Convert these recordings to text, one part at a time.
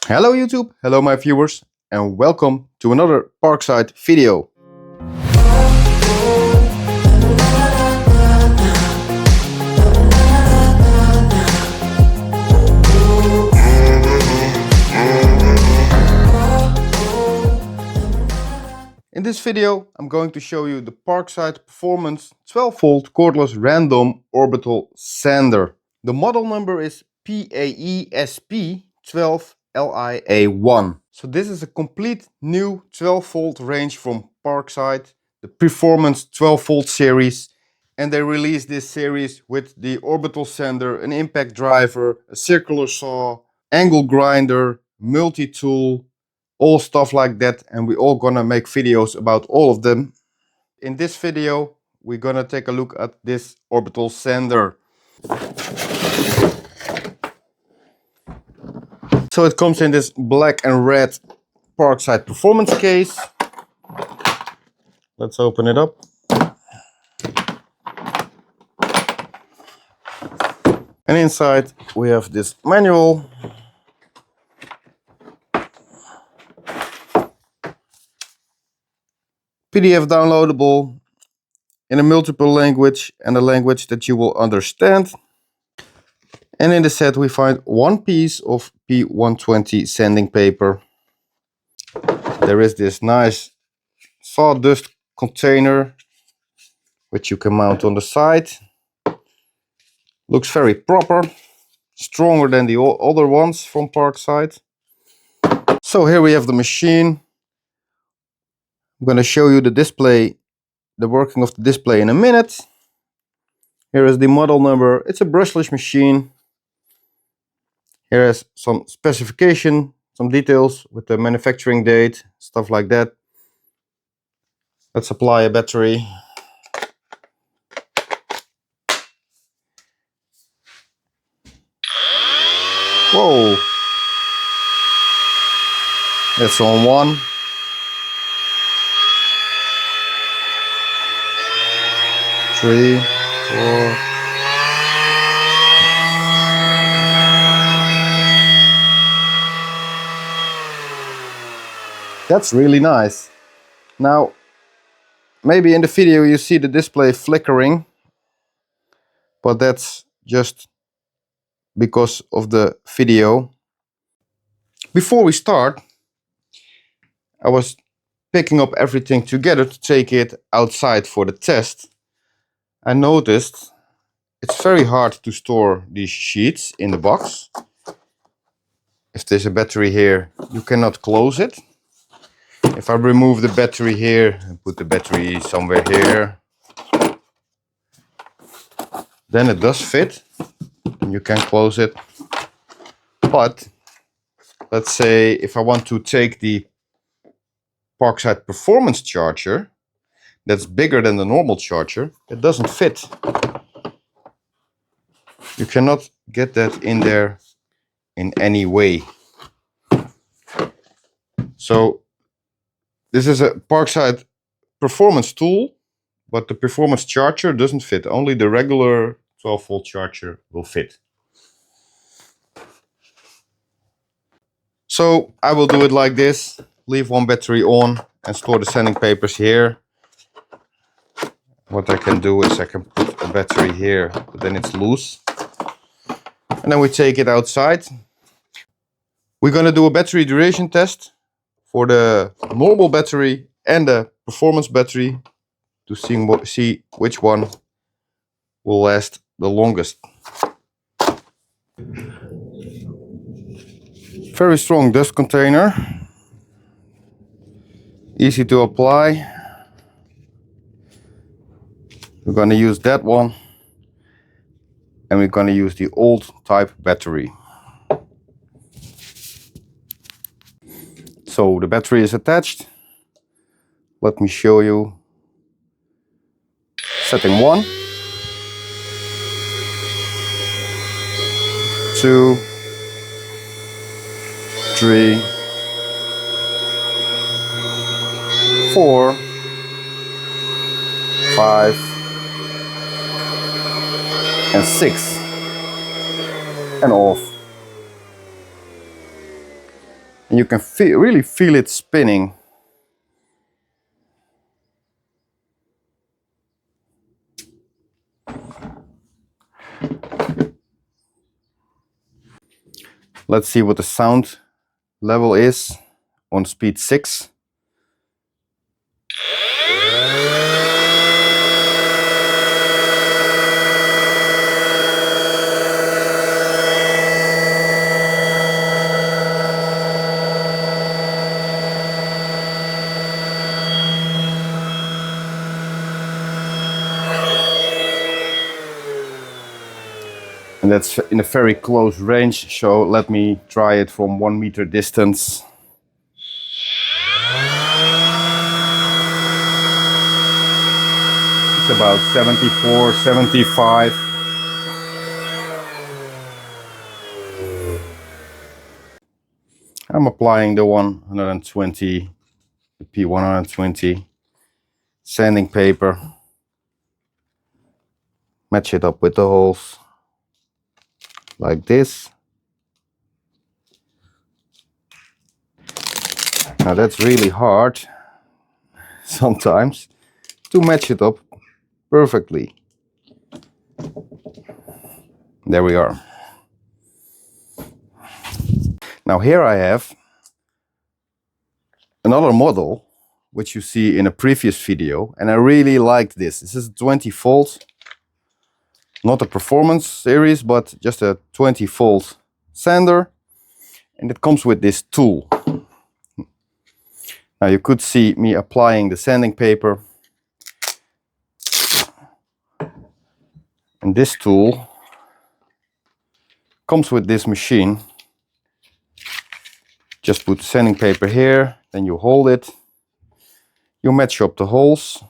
Hello YouTube, hello my viewers, and welcome to another Parkside video. In this video I'm going to show you the Parkside Performance 12V cordless random orbital sander. The model number is PAESP 12 LIA1. So this is a complete new 12V range from Parkside, the Performance 12V series, and they released this series with the orbital sander, an impact driver, a circular saw, angle grinder, multi-tool, all stuff like that, and we're all gonna make videos about all of them. In this video we're gonna take a look at this orbital sander. So it comes in this black and red Parkside Performance case. Let's open it up. And inside we have this manual. PDF downloadable in a multiple language and a language that you will understand. And in the set we find one piece of P120 sanding paper. There is this nice sawdust container which you can mount on the side. Looks very proper, stronger than the other ones from Parkside. So here we have the machine. I'm going to show you the display, the working of the display in a minute. Here is the model number. It's a brushless machine. Here is some specification, some details with the manufacturing date, stuff like that. Let's apply a battery. Whoa! That's on 1. Three, 4. That's really nice. Now, maybe in the video you see the display flickering, but that's just because of the video. Before we start, I was picking up everything together to take it outside for the test. I noticed it's very hard to store these sheets in the box. If there's a battery here, you cannot close it. If I remove the battery here and put the battery somewhere here, then it does fit and you can close it. But let's say if I want to take the Parkside Performance charger that's bigger than the normal charger, it doesn't fit. You cannot get that in there in any way. So this is a Parkside Performance tool, but the Performance charger doesn't fit. Only the regular 12V charger will fit. So I will do it like this. Leave one battery on and store the sanding papers here. What I can do is I can put a battery here, but then it's loose. And then we take it outside. We're going to do a battery duration test for the normal battery and the performance battery to see which one will last the longest. Very strong dust container. Easy to apply. We're going to use that one, and we're going to use the old type battery. So the battery is attached. Let me show you. Setting 1, 2, 3, 4, 5, and 6, and off. And you can really feel it spinning. Let's see what the sound level is on speed 6. And that's in a very close range, so let me try it from 1 meter distance. It's about 74, 75. I'm applying the 120, the P120 sanding paper. Match it up with the holes like this. Now that's really hard sometimes to match it up perfectly. There we are. Now here I have another model which you see in a previous video, and I really liked this. This is a 20 volt, not a performance series, but just a 20 volt sander, and it comes with this tool. Now you could see me applying the sanding paper, and this tool comes with this machine. Just put sanding paper here, then you hold it, you match up the holes,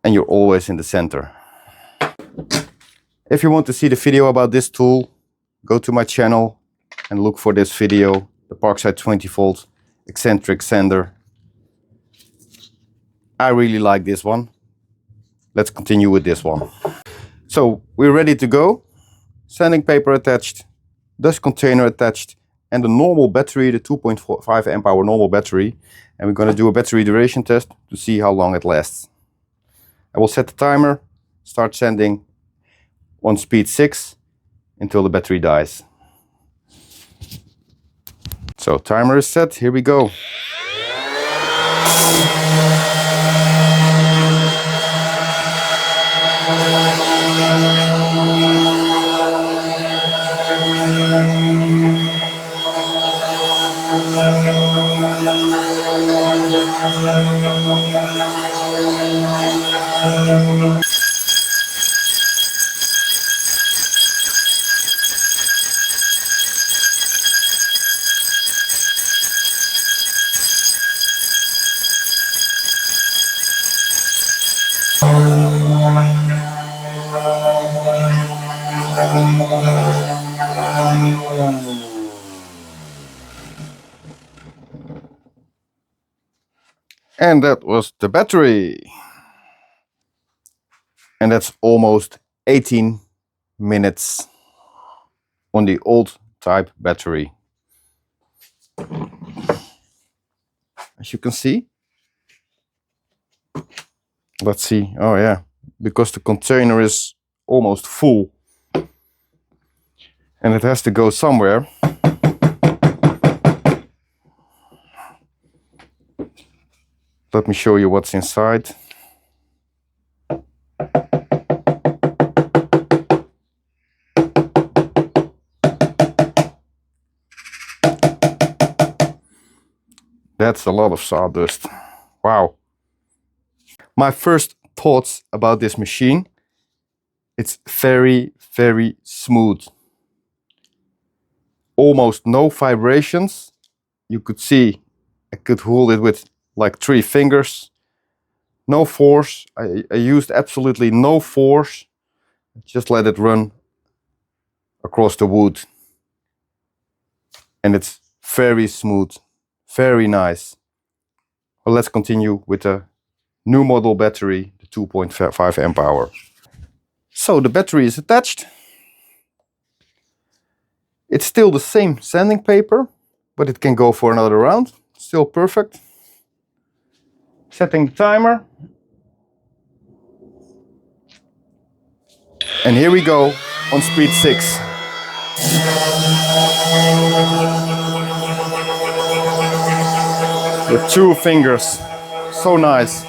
and you're always in the center. If you want to see the video about this tool, go to my channel and look for this video, the Parkside 20 volt eccentric sander. I really like this one. Let's continue with this one. So we're ready to go. Sanding paper attached, dust container attached, and the normal battery, the 2.5 amp hour normal battery. And we're going to do a battery duration test to see how long it lasts. I will set the timer, start sanding on speed 6 until the battery dies. So timer is set, here we go. And that was the battery. And that's almost 18 minutes on the old type battery. As you can see. Let's see. Oh yeah, because the container is almost full. And it has to go somewhere. Let me show you what's inside. That's a lot of sawdust. Wow. My first thoughts about this machine. It's very, very smooth. Almost no vibrations. You could see I could hold it with like 3 fingers. No force. I used absolutely no force. Just let it run across the wood. And it's very smooth. Very nice. Well, let's continue with the new model battery, the 2.5 amp hour. So the battery is attached. It's still the same sanding paper, but it can go for another round. Still perfect. Setting the timer. And here we go on speed 6. With 2 fingers. So nice.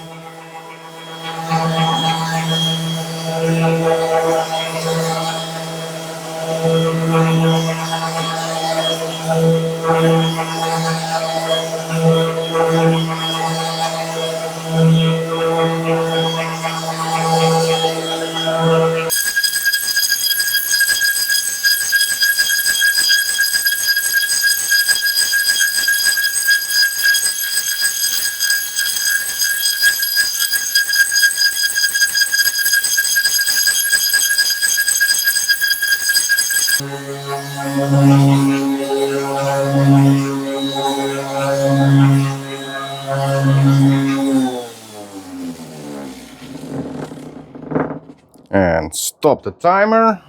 And stop the timer.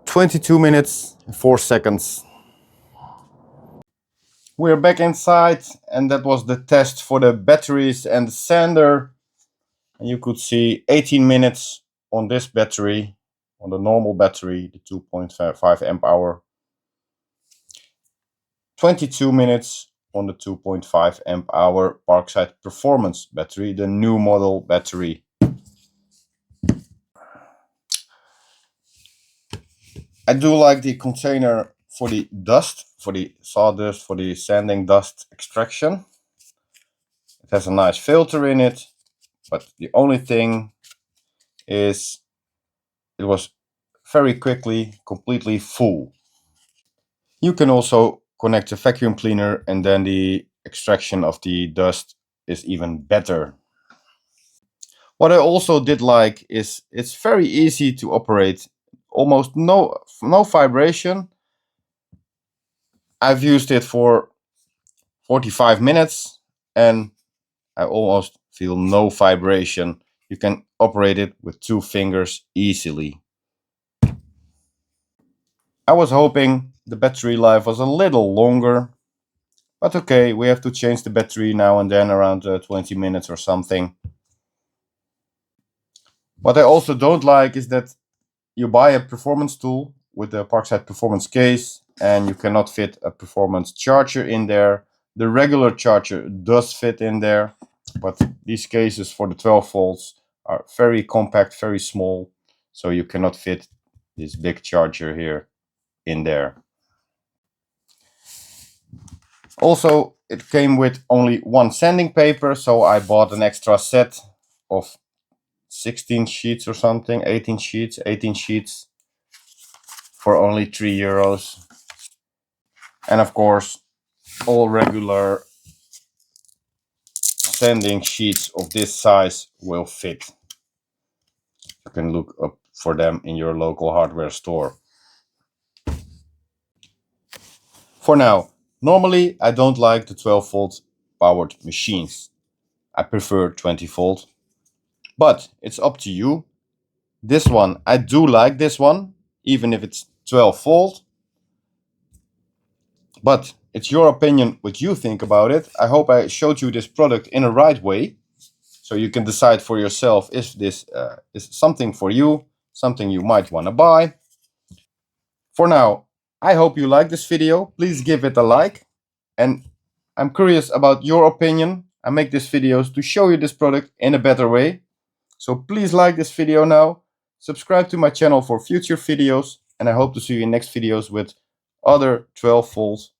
"22 minutes and 4 seconds. We're back inside, and that was the test for the batteries and the sander. And you could see 18 minutes on this battery, on the normal battery, the 2.5 amp hour. 22 minutes on the 2.5 amp hour Parkside Performance battery, the new model battery. I do like the container for the dust, for the sawdust, for the sanding dust extraction. It has a nice filter in it, but the only thing is it was very quickly completely full. You can also connect a vacuum cleaner, and then the extraction of the dust is even better. What I also did like is it's very easy to operate, almost no vibration. I've used it for 45 minutes and I almost feel no vibration. You can operate it with 2 fingers easily. I was hoping the battery life was a little longer, but okay, we have to change the battery now and then around 20 minutes or something. What I also don't like is that you buy a performance tool with the Parkside Performance case and you cannot fit a performance charger in there. The regular charger does fit in there, but these cases for the 12 volts are very compact, very small, so you cannot fit this big charger here in there. Also, it came with only 1 sanding paper, so I bought an extra set of 16 sheets or something, 18 sheets for only €3. And of course, all regular sanding sheets of this size will fit. You can look up for them in your local hardware store. For now, normally I don't like the 12 volt powered machines. I prefer 20 volt, but it's up to you. This one, I do like this one, even if it's 12 volt. But it's your opinion what you think about it. I hope I showed you this product in a right way, so you can decide for yourself if this is something for you, something you might want to buy. For now, I hope you like this video. Please give it a like. And I'm curious about your opinion. I make these videos to show you this product in a better way. So please like this video now. Subscribe to my channel for future videos. And I hope to see you in next videos with other 12 volt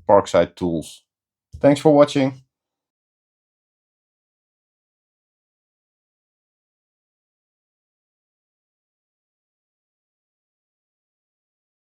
Parkside tools. Thanks for watching.